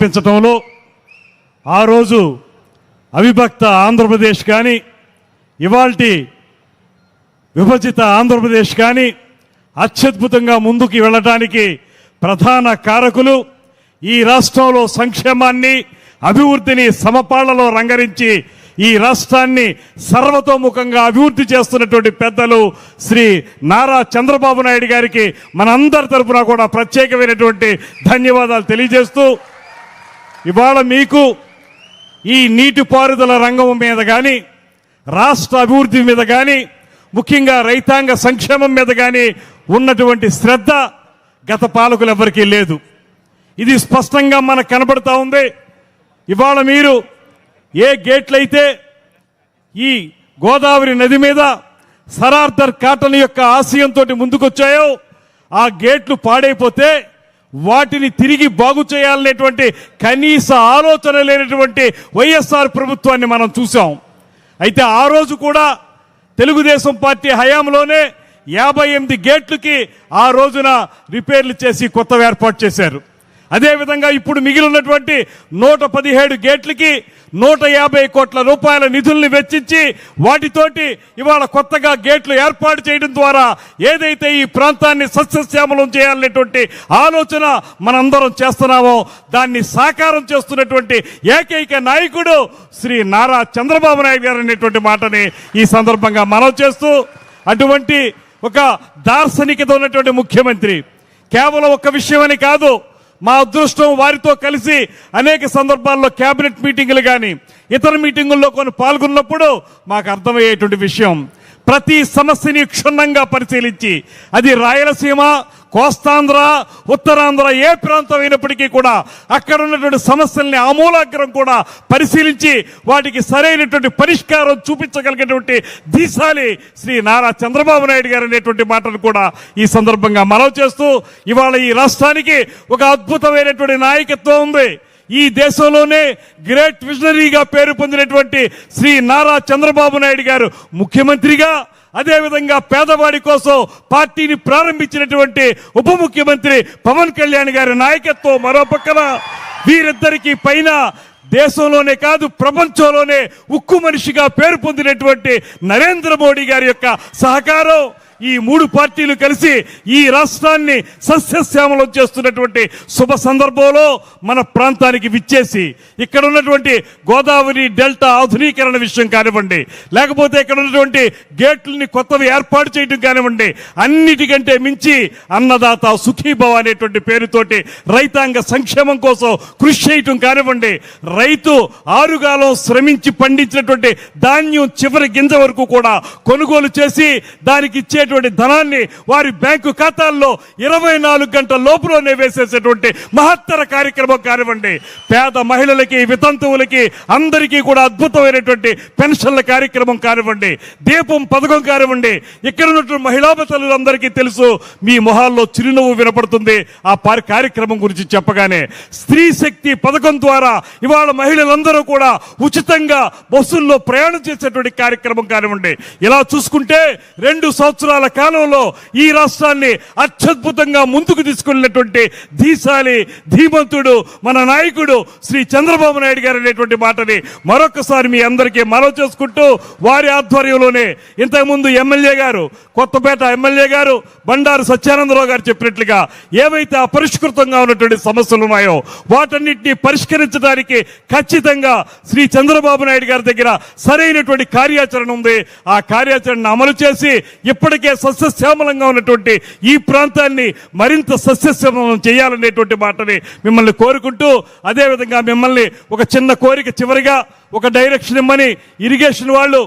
పెంచడంలో ఆ రోజు అవిభక్త ఆంధ్రప్రదేశ్ కానీ ఇవాల్టి విభజిత ఆంధ్రప్రదేశ్ కానీ అత్యద్భుతంగా ముందుకు వెళ్ళడానికి ప్రధాన కారకులు ఈ రాష్ట్రంలో సంక్షేమాన్ని అభివృద్ధిని సమపాళ్లలో రంగరించి ఈ రాష్ట్రాన్ని సర్వతోముఖంగా అభివృద్ధి చేస్తున్నటువంటి పెద్దలు శ్రీ నారా చంద్రబాబు నాయుడు గారికి మనందరి తరపున కూడా ప్రత్యేకమైనటువంటి ధన్యవాదాలు తెలియజేస్తూ ఇవాళ మీకు ఈ నీటిపారుదల రంగం మీద కానీ రాష్ట్ర అభివృద్ధి మీద కానీ ముఖ్యంగా రైతాంగ సంక్షేమం మీద కానీ ఉన్నటువంటి శ్రద్ధ గత పాలకులు ఎవరికీ లేదు. ఇది స్పష్టంగా మనకు కనబడతా ఉంది. ఇవాళ మీరు ఏ గేట్లయితే ఈ గోదావరి నది మీద సరార్దర్ కాటన్ యొక్క ఆశయంతో ముందుకొచ్చాయో ఆ గేట్లు పాడైపోతే వాటిని తిరిగి బాగు చేయాలనేటువంటి కనీస ఆలోచన లేనటువంటి వైఎస్ఆర్ ప్రభుత్వాన్ని మనం చూసాం. అయితే ఆ రోజు కూడా తెలుగుదేశం పార్టీ హయాంలోనే 58 గేట్లకి ఆ రోజున రిపేర్లు చేసి కొత్తవి ఏర్పాటు చేశారు. అదేవిధంగా ఇప్పుడు మిగిలినటువంటి 117 గేట్లకి 150 కోట్ల రూపాయల నిధుల్ని వెచ్చించి వాటితోటి ఇవాళ కొత్తగా గేట్లు ఏర్పాటు చేయడం ద్వారా ఏదైతే ఈ ప్రాంతాన్ని సస్యశ్యామలం చేయాలనేటువంటి ఆలోచన మనందరం చేస్తున్నామో దాన్ని సాకారం చేస్తున్నటువంటి ఏకైక నాయకుడు శ్రీ నారా చంద్రబాబు నాయుడు గారు అనేటువంటి మాటని ఈ సందర్భంగా మనవి చేస్తూ, అటువంటి ఒక దార్శనికత ఉన్నటువంటి ముఖ్యమంత్రి కేవలం ఒక విషయమని కాదు, మా అదృష్టం వారితో కలిసి అనేక సందర్భాల్లో కేబినెట్ మీటింగులు కానీ ఇతర మీటింగుల్లో కొన్ని పాల్గొన్నప్పుడు మాకు అర్థమయ్యేటువంటి విషయం, ప్రతి సమస్యని క్షుణ్ణంగా పరిశీలించి అది రాయలసీమ, కోస్తాంధ్ర, ఉత్తరాంధ్ర ఏ ప్రాంతం అయినప్పటికీ కూడా అక్కడ ఉన్నటువంటి సమస్యల్ని ఆమూలాగ్రం కూడా పరిశీలించి వాటికి సరైనటువంటి పరిష్కారం చూపించగలిగినటువంటి ధీశాలి శ్రీ నారా చంద్రబాబు నాయుడు గారు అనేటువంటి మాటను కూడా ఈ సందర్భంగా మనవి చేస్తూ, ఇవాళ ఈ రాష్ట్రానికి ఒక అద్భుతమైనటువంటి నాయకత్వం ఉంది. ఈ దేశంలోనే గ్రేట్ విజనరీగా పేరు పొందినటువంటి శ్రీ నారా చంద్రబాబు నాయుడు గారు ముఖ్యమంత్రిగా, అదేవిధంగా పేదవాడి కోసం పార్టీని ప్రారంభించినటువంటి ఉప ముఖ్యమంత్రి పవన్ కళ్యాణ్ గారి నాయకత్వం మరో పక్కన, వీరిద్దరికీ పైన దేశంలోనే కాదు ప్రపంచంలోనే ఉక్కు మనిషిగా పేరు పొందినటువంటి నరేంద్ర మోడీ గారి యొక్క సహకారం, ఈ 3 పార్టీలు కలిసి ఈ రాష్ట్రాన్ని సస్యశ్యామలం చేస్తున్నటువంటి శుభ సందర్భంలో మన ప్రాంతానికి విచ్చేసి ఇక్కడ ఉన్నటువంటి గోదావరి డెల్టా ఆధునీకరణ విషయం కానివ్వండి, లేకపోతే ఇక్కడ ఉన్నటువంటి గేట్లని కొత్తవి ఏర్పాటు చేయడం కానివ్వండి, అన్నిటికంటే మించి అన్నదాత సుఖీభవ అనేటువంటి పేరుతోటి రైతాంగ సంక్షేమం కోసం కృషి చేయటం కానివ్వండి, రైతు ఆరుగాలం శ్రమించి పండించినటువంటి ధాన్యం చివరి గింజ వరకు కూడా కొనుగోలు చేసి దానికి ఇచ్చే ధనాన్ని వారి బ్యాంకు ఖాతాల్లో 24 గంటల లోపులోనే వేసేసేటువంటి మహత్తర కార్యక్రమం కానివ్వండి, పేద మహిళలకి, వితంతువులకి అందరికీ కూడా అద్భుతమైనటువంటి పెన్షన్ల కార్యక్రమం కానివ్వండి, దీపం పథకం కానివ్వండి, ఇక్కడ ఉన్నటువంటి మహిళా తల్లులందరికీ తెలుసు, మీ మొహాల్లో చిరునవ్వు వినపడుతుంది ఆ కార్యక్రమం గురించి చెప్పగానే. స్త్రీ శక్తి పథకం ద్వారా ఇవాళ మహిళలందరూ కూడా ఉచితంగా బస్సుల్లో ప్రయాణం చేసేటువంటి కార్యక్రమం కానివ్వండి, ఇలా చూసుకుంటే 2 సంవత్సరాల కాలంలో ఈ రాష్ట్రాన్ని అత్యద్భుతంగా ముందుకు తీసుకెళ్లినటువంటి ధీశాలి ధీమంతుడు మన నాయకుడు శ్రీ చంద్రబాబు నాయుడు గారు అనేటువంటి మాటని మరొకసారి మీ అందరికీ మనవి చేసుకుంటూ, వారి ఆధ్వర్యంలోనే ఇంతకుముందు ఎమ్మెల్యే గారు, కొత్తపేట ఎమ్మెల్యే గారు బండారు సత్యానందరావు గారు చెప్పినట్లుగా ఏవైతే అపరిష్కృతంగా ఉన్నటువంటి సమస్యలు ఉన్నాయో వాటన్నిటిని పరిష్కరించడానికి ఖచ్చితంగా శ్రీ చంద్రబాబు నాయుడు గారి దగ్గర సరైనటువంటి కార్యాచరణ ఉంది. ఆ కార్యాచరణ అమలు చేసి ఇప్పటికే సస్యశ్యామలంగా ఉన్నటువంటి ఈ ప్రాంతాన్ని మరింత సస్యశ్యామలం చేయాలనేటువంటి మాటని మిమ్మల్ని కోరుకుంటూ, అదేవిధంగా మిమ్మల్ని ఒక చిన్న కోరిక చివరిగా ఒక డైరెక్షన్ ఇమ్మని ఇరిగేషన్ వాళ్ళు